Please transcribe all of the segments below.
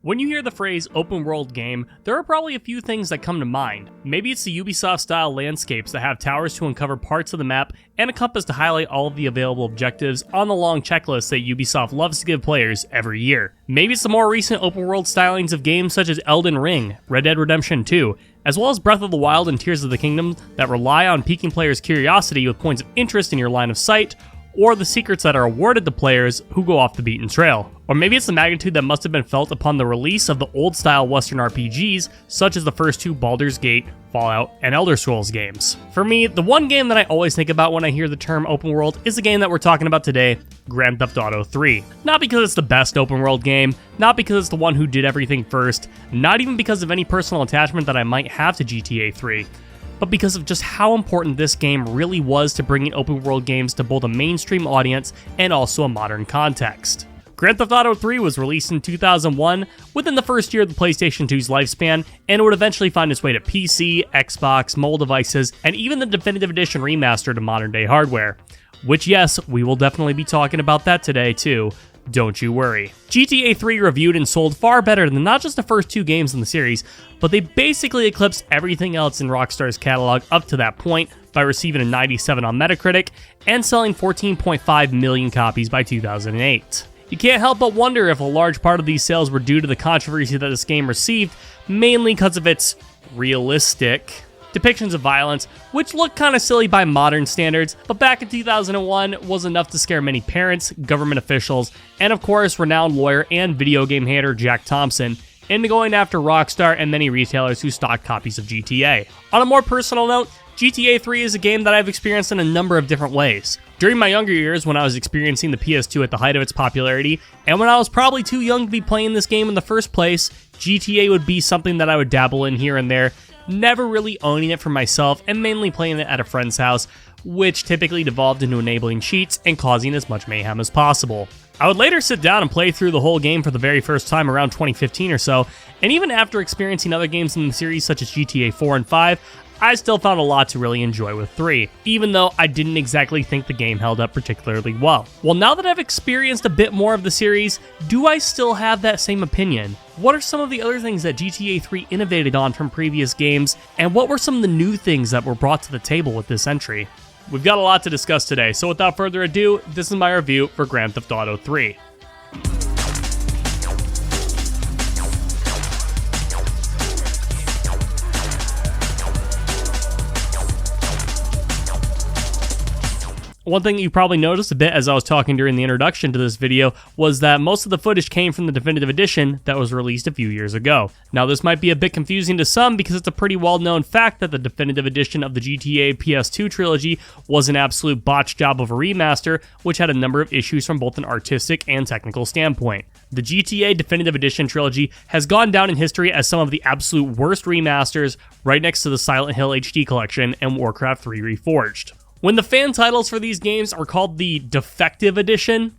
When you hear the phrase open world game, there are probably a few things that come to mind. Maybe it's the Ubisoft style landscapes that have towers to uncover parts of the map and a compass to highlight all of the available objectives on the long checklist that Ubisoft loves to give players every year. Maybe it's the more recent open world stylings of games such as Elden Ring, Red Dead Redemption 2, as well as Breath of the Wild and Tears of the Kingdom that rely on piquing players' curiosity with points of interest in your line of sight, or the secrets that are awarded to players who go off the beaten trail. Or maybe it's the magnitude that must have been felt upon the release of the old-style Western RPGs, such as the first two Baldur's Gate, Fallout, and Elder Scrolls games. For me, the one game that I always think about when I hear the term open world is the game that we're talking about today, Grand Theft Auto 3. Not because it's the best open world game, not because it's the one who did everything first, not even because of any personal attachment that I might have to GTA 3. But because of just how important this game really was to bringing open world games to both a mainstream audience and also a modern context. Grand Theft Auto 3 was released in 2001, within the first year of the PlayStation 2's lifespan, and it would eventually find its way to PC, Xbox, mobile devices, and even the Definitive Edition remaster to modern day hardware. Which yes, we will definitely be talking about that today too. Don't you worry. GTA 3 reviewed and sold far better than not just the first two games in the series, but they basically eclipsed everything else in Rockstar's catalog up to that point by receiving a 97 on Metacritic and selling 14.5 million copies by 2008. You can't help but wonder if a large part of these sales were due to the controversy that this game received, mainly because of its realistic depictions of violence, which look kinda silly by modern standards, but back in 2001 was enough to scare many parents, government officials, and of course renowned lawyer and video game hater Jack Thompson into going after Rockstar and many retailers who stock copies of GTA. On a more personal note, GTA 3 is a game that I've experienced in a number of different ways. During my younger years, when I was experiencing the PS2 at the height of its popularity, and when I was probably too young to be playing this game in the first place, GTA would be something that I would dabble in here and there, never really owning it for myself and mainly playing it at a friend's house, which typically devolved into enabling cheats and causing as much mayhem as possible. I would later sit down and play through the whole game for the very first time around 2015 or so, and even after experiencing other games in the series such as GTA 4 and 5, I still found a lot to really enjoy with 3, even though I didn't exactly think the game held up particularly well. Well, now that I've experienced a bit more of the series, do I still have that same opinion? What are some of the other things that GTA 3 innovated on from previous games, and what were some of the new things that were brought to the table with this entry? We've got a lot to discuss today, so without further ado, this is my review for Grand Theft Auto 3. One thing you probably noticed a bit as I was talking during the introduction to this video was that most of the footage came from the Definitive Edition that was released a few years ago. Now this might be a bit confusing to some because it's a pretty well-known fact that the Definitive Edition of the GTA PS2 trilogy was an absolute botched job of a remaster, which had a number of issues from both an artistic and technical standpoint. The GTA Definitive Edition trilogy has gone down in history as some of the absolute worst remasters, right next to the Silent Hill HD collection and Warcraft 3 Reforged. When the fan titles for these games are called the Defective Edition,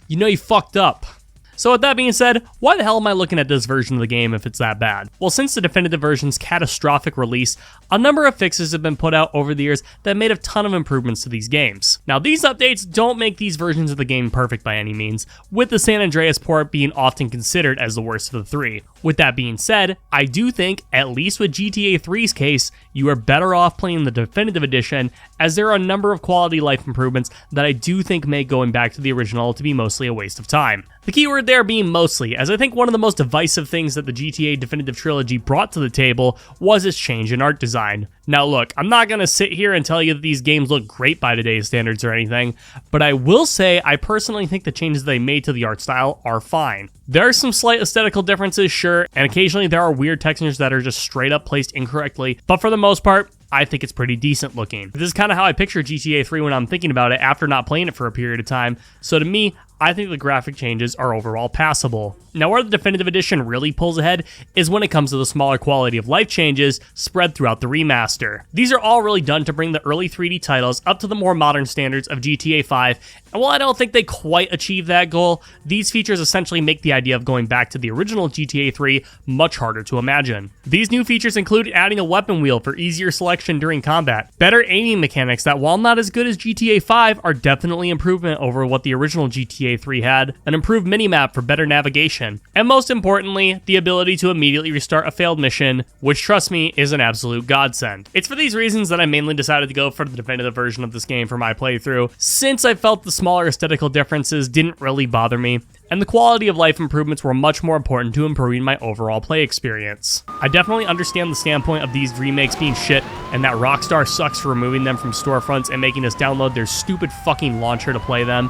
you know you fucked up. So with that being said, why the hell am I looking at this version of the game if it's that bad? Well, since the definitive version's catastrophic release, a number of fixes have been put out over the years that made a ton of improvements to these games. Now, these updates don't make these versions of the game perfect by any means, with the San Andreas port being often considered as the worst of the three. With that being said, I do think, at least with GTA 3's case, you are better off playing the Definitive Edition, as there are a number of quality life improvements that I do think make going back to the original to be mostly a waste of time. The keyword there being mostly, as I think one of the most divisive things that the GTA Definitive Trilogy brought to the table was its change in art design. Now look, I'm not going to sit here and tell you that these games look great by today's standards or anything, but I will say I personally think the changes they made to the art style are fine. There are some slight aesthetical differences, sure, and occasionally there are weird textures that are just straight up placed incorrectly, but for the most part, I think it's pretty decent looking. This is kind of how I picture GTA 3 when I'm thinking about it after not playing it for a period of time, so to me, I think the graphic changes are overall passable. Now where the Definitive Edition really pulls ahead is when it comes to the smaller quality of life changes spread throughout the remaster. These are all really done to bring the early 3D titles up to the more modern standards of GTA 5 And while I don't think they quite achieved that goal, these features essentially make the idea of going back to the original GTA 3 much harder to imagine. These new features include adding a weapon wheel for easier selection during combat, better aiming mechanics that, while not as good as GTA 5, are definitely improvement over what the original GTA 3 had, an improved minimap for better navigation, and most importantly, the ability to immediately restart a failed mission, which, trust me, is an absolute godsend. It's for these reasons that I mainly decided to go for the definitive version of this game for my playthrough, since I felt the smaller aesthetical differences didn't really bother me, and the quality of life improvements were much more important to improving my overall play experience. I definitely understand the standpoint of these remakes being shit, and that Rockstar sucks for removing them from storefronts and making us download their stupid fucking launcher to play them,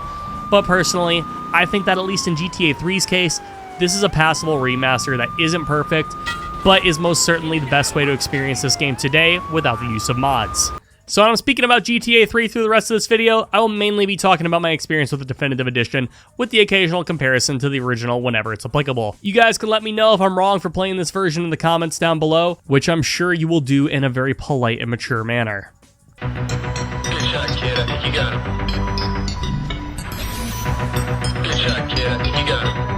but personally, I think that at least in GTA 3's case, this is a passable remaster that isn't perfect, but is most certainly the best way to experience this game today without the use of mods. So when I'm speaking about GTA 3 through the rest of this video, I will mainly be talking about my experience with the Definitive Edition, with the occasional comparison to the original whenever it's applicable. You guys can let me know if I'm wrong for playing this version in the comments down below, which I'm sure you will do in a very polite and mature manner. Good shot, kid. I think you got him. Good shot, kid. I think you got him.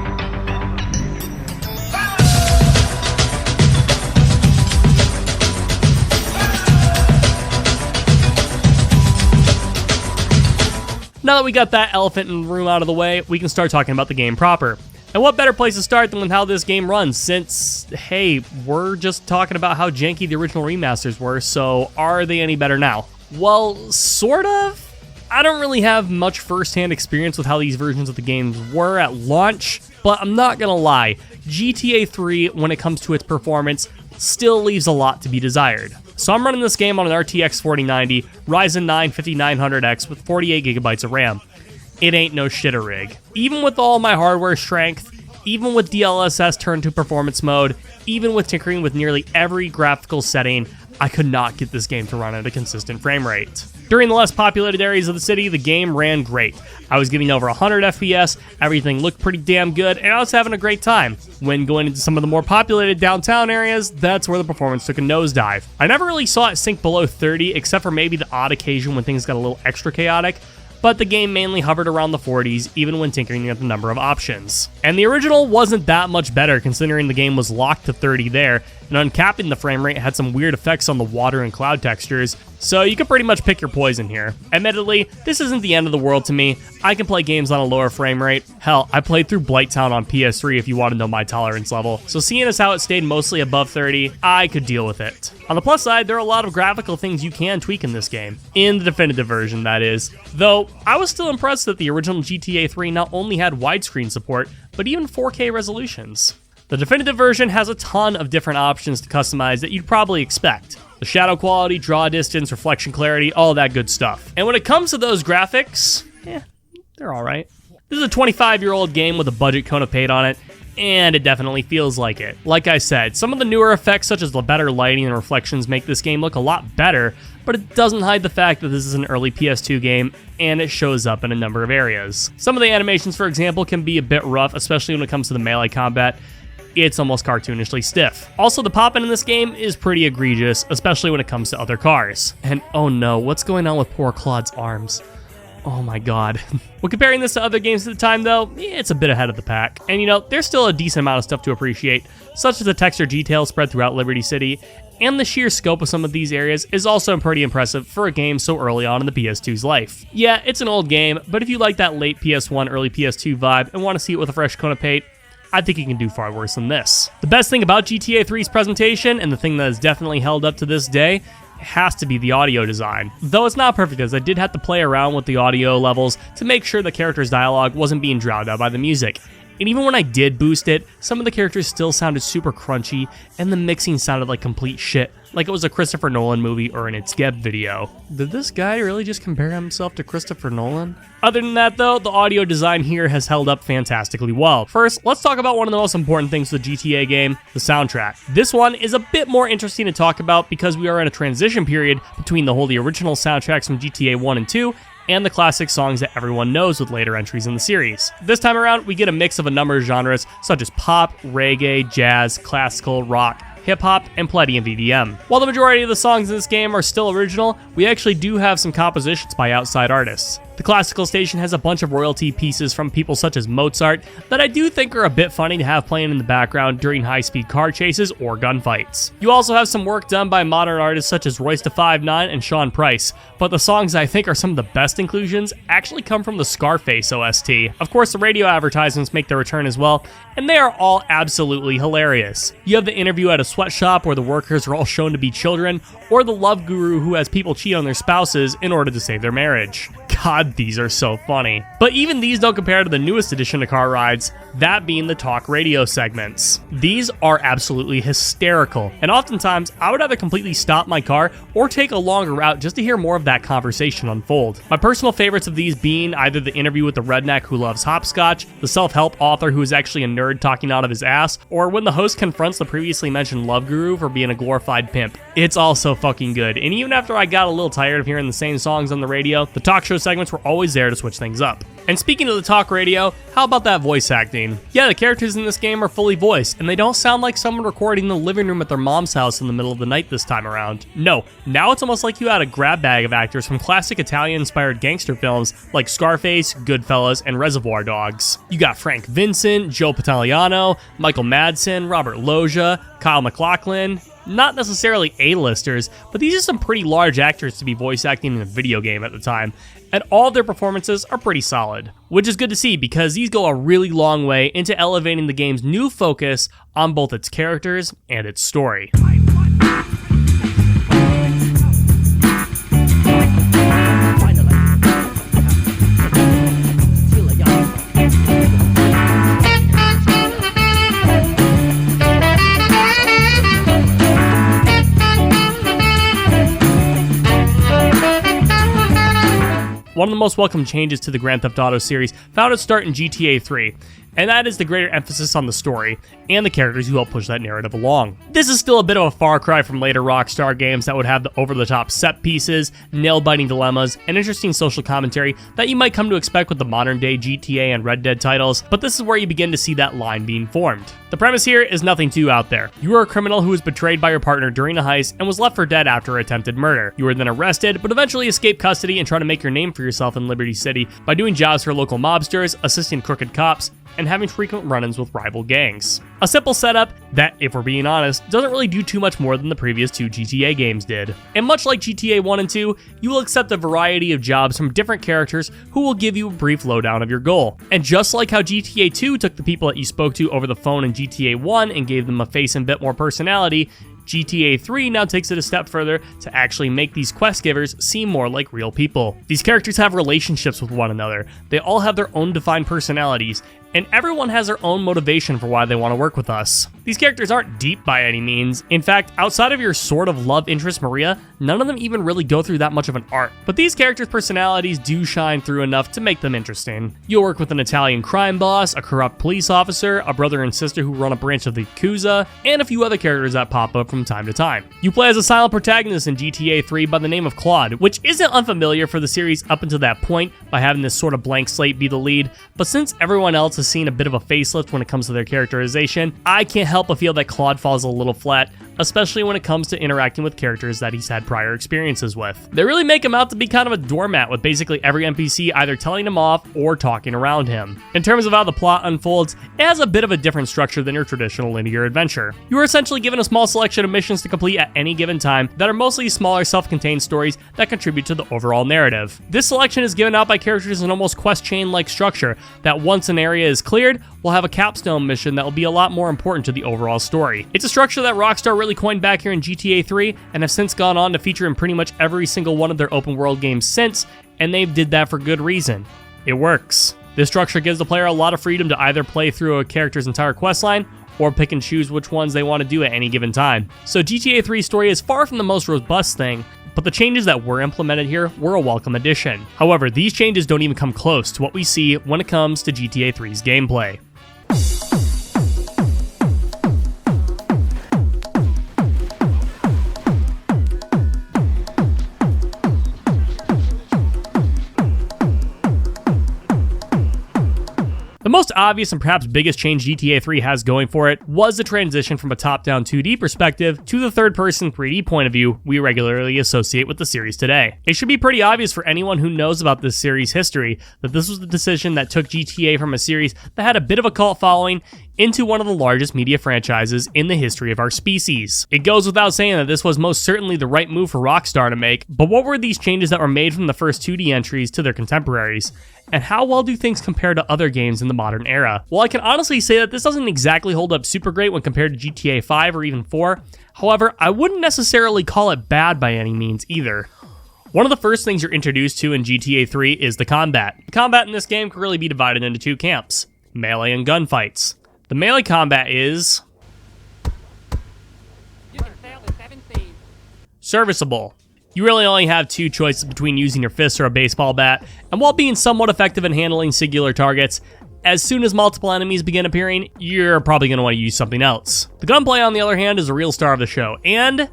Now that we got that elephant in the room out of the way, we can start talking about the game proper. And what better place to start than with how this game runs, since, hey, we're just talking about how janky the original remasters were, so are they any better now? Well, sort of. I don't really have much first-hand experience with how these versions of the games were at launch, but I'm not gonna lie, GTA 3, when it comes to its performance, still leaves a lot to be desired. So I'm running this game on an RTX 4090 Ryzen 9 5900X with 48GB of RAM. It ain't no shitter rig. Even with all my hardware strength, even with DLSS turned to performance mode, even with tinkering with nearly every graphical setting, I could not get this game to run at a consistent frame rate. During the less populated areas of the city, the game ran great. I was getting over 100 FPS, everything looked pretty damn good, and I was having a great time. When going into some of the more populated downtown areas, that's where the performance took a nosedive. I never really saw it sink below 30, except for maybe the odd occasion when things got a little extra chaotic, but the game mainly hovered around the 40s, even when tinkering at the number of options. And the original wasn't that much better, considering the game was locked to 30 there, and uncapping the frame rate had some weird effects on the water and cloud textures, so you could pretty much pick your poison here. Admittedly, this isn't the end of the world to me. I can play games on a lower frame rate. Hell, I played through Blighttown on PS3 if you want to know my tolerance level. So seeing as how it stayed mostly above 30, I could deal with it. On the plus side, there are a lot of graphical things you can tweak in this game. In the definitive version, that is. Though, I was still impressed that the original GTA 3 not only had widescreen support, but even 4K resolutions. The definitive version has a ton of different options to customize that you'd probably expect. The shadow quality, draw distance, reflection clarity, all that good stuff. And when it comes to those graphics, they're alright. This is a 25-year-old game with a budget Kona paid on it, and it definitely feels like it. Like I said, some of the newer effects such as the better lighting and reflections make this game look a lot better, but it doesn't hide the fact that this is an early PS2 game, and it shows up in a number of areas. Some of the animations, for example, can be a bit rough, especially when it comes to the melee combat. It's almost cartoonishly stiff. Also, the popping in this game is pretty egregious, especially when it comes to other cars. And oh no, what's going on with poor Claude's arms? Oh my god. When comparing this to other games at the time though, it's a bit ahead of the pack. And you know, there's still a decent amount of stuff to appreciate, such as the texture detail spread throughout Liberty City, and the sheer scope of some of these areas is also pretty impressive for a game so early on in the PS2's life. Yeah, it's an old game, but if you like that late PS1, early PS2 vibe and want to see it with a fresh coat of paint, I think you can do far worse than this. The best thing about GTA 3's presentation, and the thing that has definitely held up to this day, has to be the audio design. Though it's not perfect, as I did have to play around with the audio levels to make sure the character's dialogue wasn't being drowned out by the music. And even when I did boost it, some of the characters still sounded super crunchy, and the mixing sounded like complete shit, like it was a Christopher Nolan movie or an ItsGheb video. Did this guy really just compare himself to Christopher Nolan? Other than that though, the audio design here has held up fantastically well. First, let's talk about one of the most important things to the GTA game, the soundtrack. This one is a bit more interesting to talk about because we are in a transition period between the wholly original soundtracks from GTA 1 and 2 and the classic songs that everyone knows with later entries in the series. This time around, we get a mix of a number of genres such as pop, reggae, jazz, classical, rock, hip-hop, and plenty of EDM. While the majority of the songs in this game are still original, we actually do have some compositions by outside artists. The The classical station has a bunch of royalty pieces from people such as Mozart that I do think are a bit funny to have playing in the background during high-speed car chases or gunfights. You also have some work done by modern artists such as Royce da 5'9" and Sean Price, but the songs I think are some of the best inclusions actually come from the Scarface OST. Of course, the radio advertisements make their return as well, and they are all absolutely hilarious. You have the interview at a sweatshop where the workers are all shown to be children, or the love guru who has people cheat on their spouses in order to save their marriage. God, these are so funny. But even these don't compare to the newest addition to car rides, that being the talk radio segments. These are absolutely hysterical, and oftentimes I would either completely stop my car or take a longer route just to hear more of that conversation unfold. My personal favorites of these being either the interview with the redneck who loves hopscotch, the self-help author who is actually a nerd talking out of his ass, or when the host confronts the previously mentioned love guru for being a glorified pimp. It's all so fucking good, and even after I got a little tired of hearing the same songs on the radio, the talk show segments were always there to switch things up. And speaking of the talk radio, how about that voice acting? Yeah, the characters in this game are fully voiced, and they don't sound like someone recording in the living room at their mom's house in the middle of the night this time around. No, now it's almost like you had a grab bag of actors from classic Italian-inspired gangster films like Scarface, Goodfellas, and Reservoir Dogs. You got Frank Vincent, Joe Pantoliano, Michael Madsen, Robert Loggia, Kyle MacLachlan. Not necessarily A-listers, but these are some pretty large actors to be voice acting in a video game at the time, and all of their performances are pretty solid. Which is good to see because these go a really long way into elevating the game's new focus on both its characters and its story. One of the most welcome changes to the Grand Theft Auto series found its start in GTA 3, and that is the greater emphasis on the story and the characters who help push that narrative along. This is still a bit of a far cry from later Rockstar games that would have the over-the-top set pieces, nail-biting dilemmas, and interesting social commentary that you might come to expect with the modern-day GTA and Red Dead titles, but this is where you begin to see that line being formed. The premise here is nothing too out there. You are a criminal who was betrayed by your partner during a heist and was left for dead after attempted murder. You were then arrested, but eventually escape custody and try to make your name for yourself in Liberty City by doing jobs for local mobsters, assisting crooked cops, and having frequent run-ins with rival gangs. A simple setup that, if we're being honest, doesn't really do too much more than the previous two GTA games did. And much like GTA 1 and 2, you will accept a variety of jobs from different characters who will give you a brief lowdown of your goal. And just like how GTA 2 took the people that you spoke to over the phone in GTA 1 and gave them a face and bit more personality, GTA 3 now takes it a step further to actually make these quest givers seem more like real people. These characters have relationships with one another, they all have their own defined personalities, and everyone has their own motivation for why they want to work with us. These characters aren't deep by any means. In fact, outside of your sort of love interest Maria, none of them even really go through that much of an arc. But these characters' personalities do shine through enough to make them interesting. You'll work with an Italian crime boss, a corrupt police officer, a brother and sister who run a branch of the Yakuza, and a few other characters that pop up from time to time. You play as a silent protagonist in GTA 3 by the name of Claude, which isn't unfamiliar for the series up until that point by having this sort of blank slate be the lead, but since everyone else has seen a bit of a facelift when it comes to their characterization, I can't help but feel that Claude falls a little flat, especially when it comes to interacting with characters that he's had prior experiences with. They really make him out to be kind of a doormat, with basically every NPC either telling him off or talking around him. In terms of how the plot unfolds, it has a bit of a different structure than your traditional linear adventure. You are essentially given a small selection of missions to complete at any given time that are mostly smaller self-contained stories that contribute to the overall narrative. This selection is given out by characters in almost quest chain-like structure that once an area is cleared, will have a capstone mission that will be a lot more important to the overall story. It's a structure that Rockstar really coined back here in GTA 3 and have since gone on to feature in pretty much every single one of their open world games since, and they did that for good reason. It works. This structure gives the player a lot of freedom to either play through a character's entire questline or pick and choose which ones they want to do at any given time. So GTA 3's story is far from the most robust thing, but the changes that were implemented here were a welcome addition. However, these changes don't even come close to what we see when it comes to GTA 3's gameplay. The most obvious and perhaps biggest change GTA 3 has going for it was the transition from a top-down 2D perspective to the third-person 3D point of view we regularly associate with the series today. It should be pretty obvious for anyone who knows about this series' history that this was the decision that took GTA from a series that had a bit of a cult following into one of the largest media franchises in the history of our species. It goes without saying that this was most certainly the right move for Rockstar to make, but what were these changes that were made from the first 2D entries to their contemporaries? And how well do things compare to other games in the modern era? Well, I can honestly say that this doesn't exactly hold up super great when compared to GTA 5 or even 4. However, I wouldn't necessarily call it bad by any means either. One of the first things you're introduced to in GTA 3 is the combat. The combat in this game can really be divided into two camps: melee and gunfights. The melee combat is serviceable. You really only have two choices between using your fists or a baseball bat, and while being somewhat effective in handling singular targets, as soon as multiple enemies begin appearing, you're probably going to want to use something else. The gunplay, on the other hand, is a real star of the show, and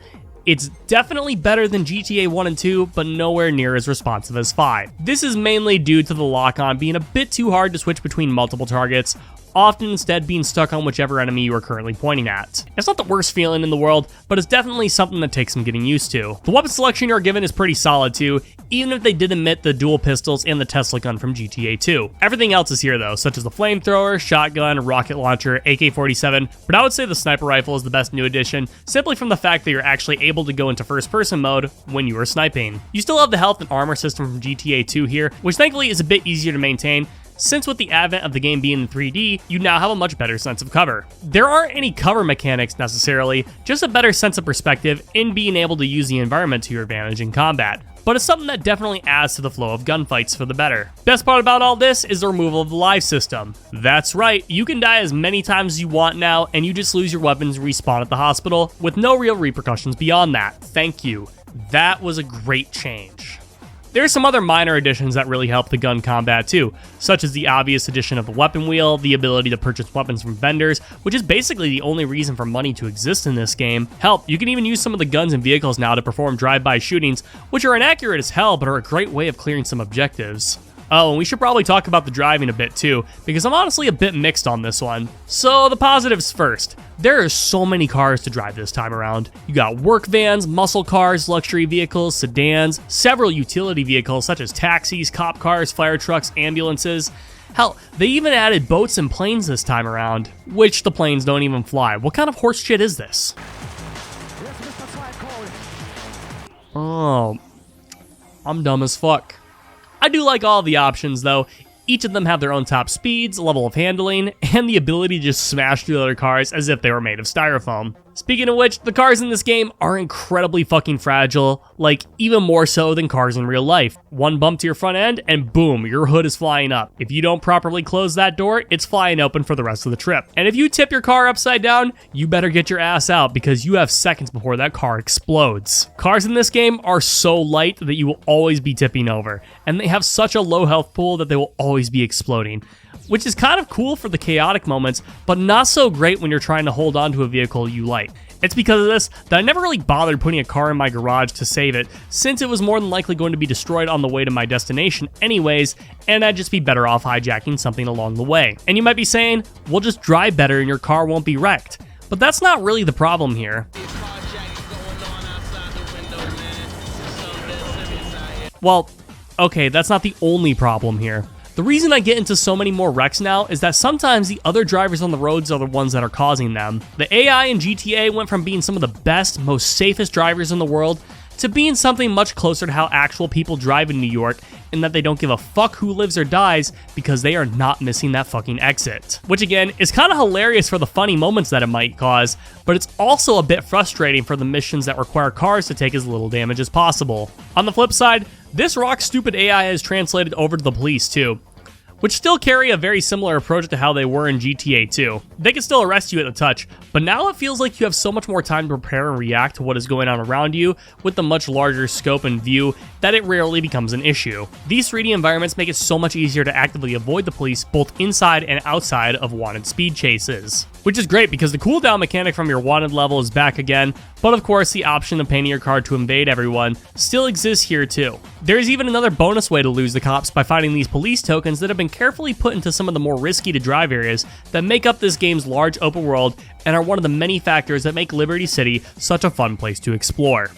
it's definitely better than GTA 1 and 2, but nowhere near as responsive as 5. This is mainly due to the lock-on being a bit too hard to switch between multiple targets, often instead being stuck on whichever enemy you are currently pointing at. It's not the worst feeling in the world, but it's definitely something that takes some getting used to. The weapon selection you're given is pretty solid too, even if they did omit the dual pistols and the Tesla gun from GTA 2. Everything else is here though, such as the flamethrower, shotgun, rocket launcher, AK-47, but I would say the sniper rifle is the best new addition, simply from the fact that you're actually able to go into first-person mode when you are sniping. You still have the health and armor system from GTA 2 here, which thankfully is a bit easier to maintain, since with the advent of the game being in 3D, you now have a much better sense of cover. There aren't any cover mechanics necessarily, just a better sense of perspective in being able to use the environment to your advantage in combat. But it's something that definitely adds to the flow of gunfights for the better. Best part about all this is the removal of the live system. That's right, you can die as many times as you want now, and you just lose your weapons and respawn at the hospital, with no real repercussions beyond that. Thank you. That was a great change. There's some other minor additions that really help the gun combat too, such as the obvious addition of the weapon wheel, the ability to purchase weapons from vendors, which is basically the only reason for money to exist in this game. Hell, you can even use some of the guns and vehicles now to perform drive-by shootings, which are inaccurate as hell, but are a great way of clearing some objectives. Oh, and we should probably talk about the driving a bit too, because I'm honestly a bit mixed on this one. So the positives first. There are so many cars to drive this time around. You got work vans, muscle cars, luxury vehicles, sedans, several utility vehicles such as taxis, cop cars, fire trucks, ambulances. Hell, they even added boats and planes this time around, which the planes don't even fly. What kind of horse shit is this? Oh, I'm dumb as fuck. I do like all the options though. Each of them have their own top speeds, level of handling, and the ability to just smash through other cars as if they were made of styrofoam. Speaking of which, the cars in this game are incredibly fucking fragile, like even more so than cars in real life. One bump to your front end and boom, your hood is flying up. If you don't properly close that door, it's flying open for the rest of the trip. And if you tip your car upside down, you better get your ass out because you have seconds before that car explodes. Cars in this game are so light that you will always be tipping over, and they have such a low health pool that they will always be exploding, which is kind of cool for the chaotic moments, but not so great when you're trying to hold on to a vehicle you like. It's because of this that I never really bothered putting a car in my garage to save it, since it was more than likely going to be destroyed on the way to my destination anyways, and I'd just be better off hijacking something along the way. And you might be saying, well, just drive better and your car won't be wrecked. But that's not really the problem here. Well, okay, that's not the only problem here. The reason I get into so many more wrecks now is that sometimes the other drivers on the roads are the ones that are causing them. The AI in GTA went from being some of the best, most safest drivers in the world to being something much closer to how actual people drive in New York, in that they don't give a fuck who lives or dies because they are not missing that fucking exit. Which again, is kind of hilarious for the funny moments that it might cause, but it's also a bit frustrating for the missions that require cars to take as little damage as possible. On the flip side, this rock stupid AI has translated over to the police too, which still carry a very similar approach to how they were in GTA 2. They can still arrest you at the touch, but now it feels like you have so much more time to prepare and react to what is going on around you with the much larger scope and view that it rarely becomes an issue. These 3D environments make it so much easier to actively avoid the police both inside and outside of wanted speed chases. Which is great because the cooldown mechanic from your wanted level is back again, but of course the option of painting your card to invade everyone still exists here too. There's even another bonus way to lose the cops by finding these police tokens that have been carefully put into some of the more risky to drive areas that make up this game's large open world and are one of the many factors that make Liberty City such a fun place to explore.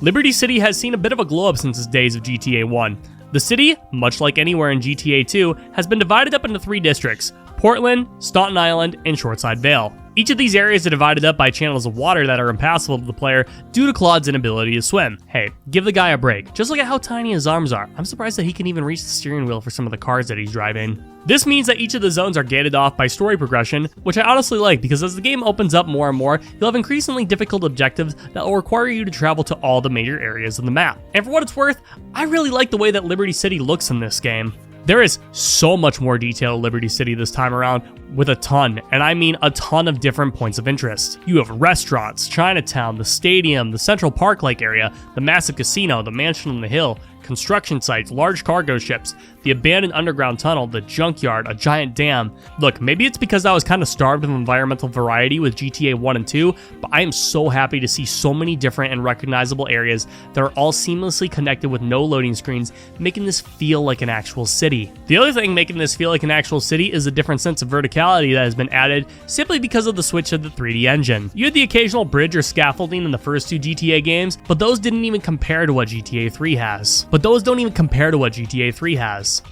Liberty City has seen a bit of a glow up since its days of GTA 1. The city, much like anywhere in GTA 2, has been divided up into 3 districts: Portland, Staunton Island, and Shortside Vale. Each of these areas are divided up by channels of water that are impassable to the player due to Claude's inability to swim. Hey, give the guy a break. Just look at how tiny his arms are. I'm surprised that he can even reach the steering wheel for some of the cars that he's driving. This means that each of the zones are gated off by story progression, which I honestly like because as the game opens up more and more, you'll have increasingly difficult objectives that will require you to travel to all the major areas of the map. And for what it's worth, I really like the way that Liberty City looks in this game. There is so much more detail to Liberty City this time around, with a ton, and I mean a ton of different points of interest. You have restaurants, Chinatown, the stadium, the Central Park-like area, the massive casino, the mansion on the hill, construction sites, large cargo ships, the abandoned underground tunnel, the junkyard, a giant dam. Look, maybe it's because I was kind of starved of environmental variety with GTA 1 and 2, but I am so happy to see so many different and recognizable areas that are all seamlessly connected with no loading screens, making this feel like an actual city. The other thing making this feel like an actual city is a different sense of verticality that has been added simply because of the switch to the 3D engine. You had the occasional bridge or scaffolding in the first 2 GTA games, but those didn't even compare to what GTA 3 has.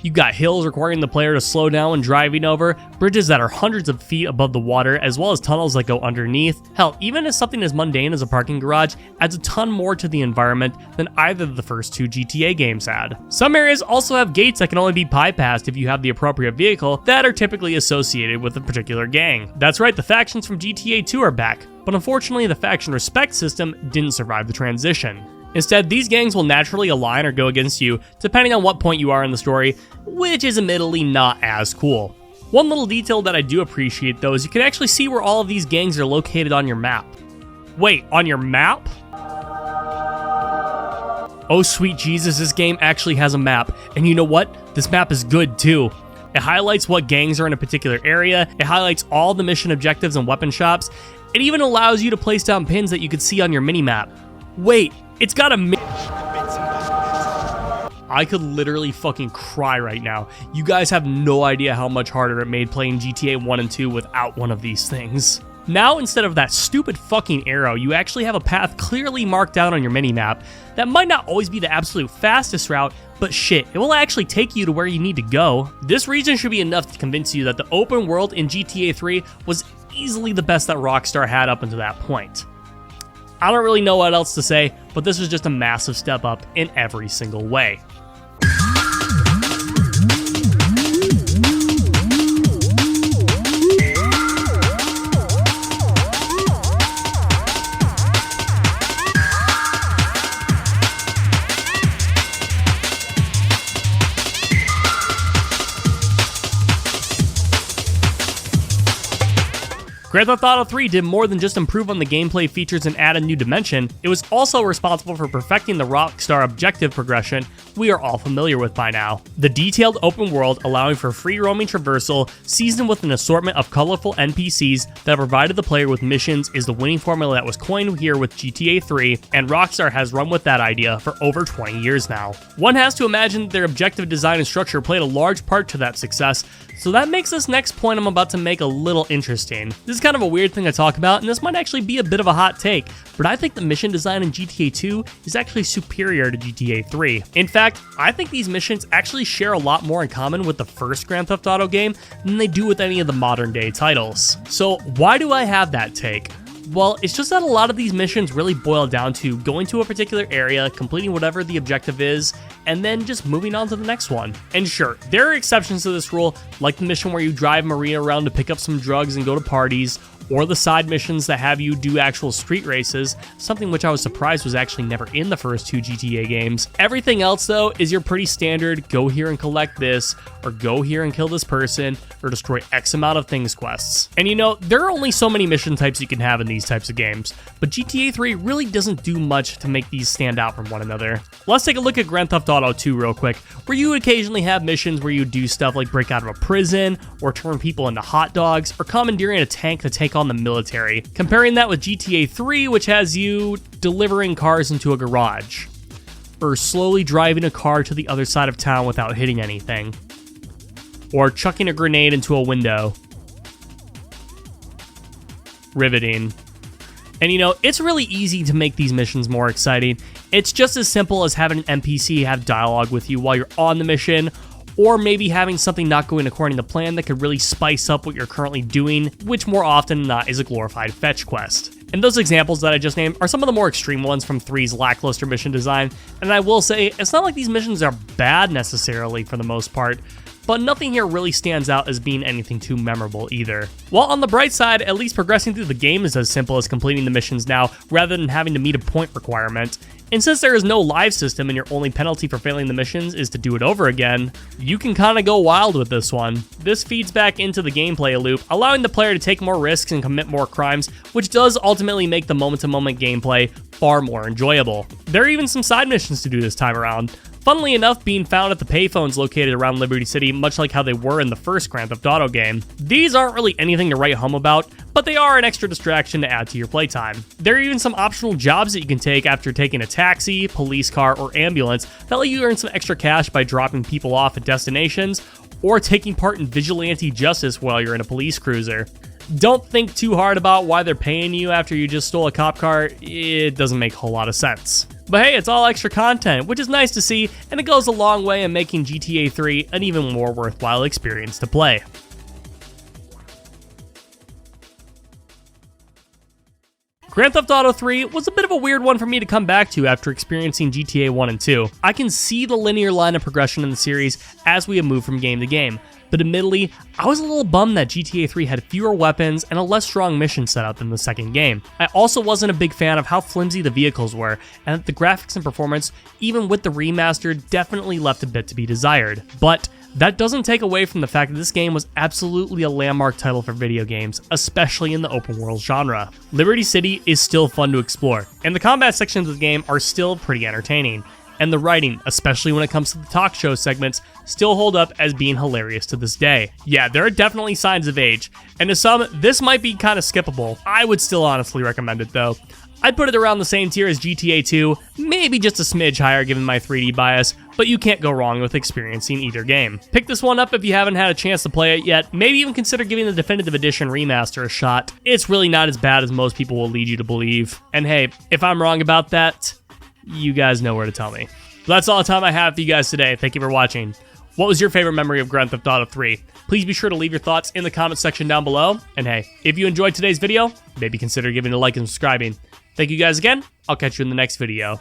You got hills requiring the player to slow down when driving over, bridges that are hundreds of feet above the water, as well as tunnels that go underneath. Hell, even as something as mundane as a parking garage adds a ton more to the environment than either of the first 2 GTA games had. Some areas also have gates that can only be bypassed if you have the appropriate vehicle that are typically associated with a particular gang. That's right, the factions from GTA 2 are back, but unfortunately the faction respect system didn't survive the transition. Instead, these gangs will naturally align or go against you depending on what point you are in the story, which is admittedly not as cool. One little detail that I do appreciate though is you can actually see where all of these gangs are located on your map. Wait, on your map? Oh sweet Jesus, this game actually has a map, and you know what? This map is good too. It highlights what gangs are in a particular area, it highlights all the mission objectives and weapon shops, it even allows you to place down pins that you could see on your minimap. Wait, it's got a I could literally fucking cry right now. You guys have no idea how much harder it made playing GTA 1 and 2 without one of these things. Now, instead of that stupid fucking arrow, you actually have a path clearly marked out on your minimap that might not always be the absolute fastest route, but shit, it will actually take you to where you need to go. This reason should be enough to convince you that the open world in GTA 3 was easily the best that Rockstar had up until that point. I don't really know what else to say, but this was just a massive step up in every single way. Grand Theft Auto 3 did more than just improve on the gameplay features and add a new dimension, it was also responsible for perfecting the Rockstar objective progression we are all familiar with by now. The detailed open world allowing for free roaming traversal, seasoned with an assortment of colorful NPCs that provided the player with missions is the winning formula that was coined here with GTA 3, and Rockstar has run with that idea for over 20 years now. One has to imagine that their objective design and structure played a large part to that success, so that makes this next point I'm about to make a little interesting. This is kind of a weird thing to talk about, and this might actually be a bit of a hot take, but I think the mission design in GTA 2 is actually superior to GTA 3. In fact, I think these missions actually share a lot more in common with the first Grand Theft Auto game than they do with any of the modern day titles. So why do I have that take? Well, it's just that a lot of these missions really boil down to going to a particular area, completing whatever the objective is, and then just moving on to the next one. And sure, there are exceptions to this rule, like the mission where you drive Maria around to pick up some drugs and go to parties, or the side missions that have you do actual street races, something which I was surprised was actually never in the first 2 GTA games. Everything else though is your pretty standard go here and collect this, or go here and kill this person, or destroy X amount of things quests. And you know, there are only so many mission types you can have in these types of games, but GTA 3 really doesn't do much to make these stand out from one another. Let's take a look at Grand Theft Auto 2 real quick, where you would occasionally have missions where you do stuff like break out of a prison, or turn people into hot dogs, or commandeering a tank to take on the military. Comparing that with GTA 3, which has you delivering cars into a garage, or slowly driving a car to the other side of town without hitting anything, or chucking a grenade into a window. Riveting. And you know, it's really easy to make these missions more exciting. It's just as simple as having an NPC have dialogue with you while you're on the mission, or maybe having something not going according to plan that could really spice up what you're currently doing, which more often than not is a glorified fetch quest. And those examples that I just named are some of the more extreme ones from 3's lackluster mission design, and I will say, it's not like these missions are bad necessarily for the most part, but nothing here really stands out as being anything too memorable either. While on the bright side, at least progressing through the game is as simple as completing the missions now, rather than having to meet a point requirement. And since there is no live system and your only penalty for failing the missions is to do it over again, you can kinda go wild with this one. This feeds back into the gameplay loop, allowing the player to take more risks and commit more crimes, which does ultimately make the moment-to-moment gameplay far more enjoyable. There are even some side missions to do this time around. Funnily enough, being found at the payphones located around Liberty City, much like how they were in the first Grand Theft Auto game. These aren't really anything to write home about, but they are an extra distraction to add to your playtime. There are even some optional jobs that you can take after taking a taxi, police car, or ambulance that let you earn some extra cash by dropping people off at destinations, or taking part in vigilante justice while you're in a police cruiser. Don't think too hard about why they're paying you after you just stole a cop car. It doesn't make a whole lot of sense. But hey, it's all extra content, which is nice to see, and it goes a long way in making GTA 3 an even more worthwhile experience to play. Grand Theft Auto 3 was a bit of a weird one for me to come back to after experiencing GTA 1 and 2. I can see the linear line of progression in the series as we have moved from game to game, but admittedly, I was a little bummed that GTA 3 had fewer weapons and a less strong mission setup than the second game. I also wasn't a big fan of how flimsy the vehicles were, and that the graphics and performance, even with the remaster, definitely left a bit to be desired. But that doesn't take away from the fact that this game was absolutely a landmark title for video games, especially in the open world genre. Liberty City is still fun to explore, and the combat sections of the game are still pretty entertaining. And the writing, especially when it comes to the talk show segments, still hold up as being hilarious to this day. Yeah, there are definitely signs of age, and to some, this might be kind of skippable. I would still honestly recommend it though. I'd put it around the same tier as GTA 2, maybe just a smidge higher given my 3D bias, but you can't go wrong with experiencing either game. Pick this one up if you haven't had a chance to play it yet, maybe even consider giving the Definitive Edition remaster a shot. It's really not as bad as most people will lead you to believe. And hey, if I'm wrong about that, you guys know where to tell me. But that's all the time I have for you guys today. Thank you for watching. What was your favorite memory of Grand Theft Auto 3? Please be sure to leave your thoughts in the comment section down below. And hey, if you enjoyed today's video, maybe consider giving it a like and subscribing. Thank you guys again. I'll catch you in the next video.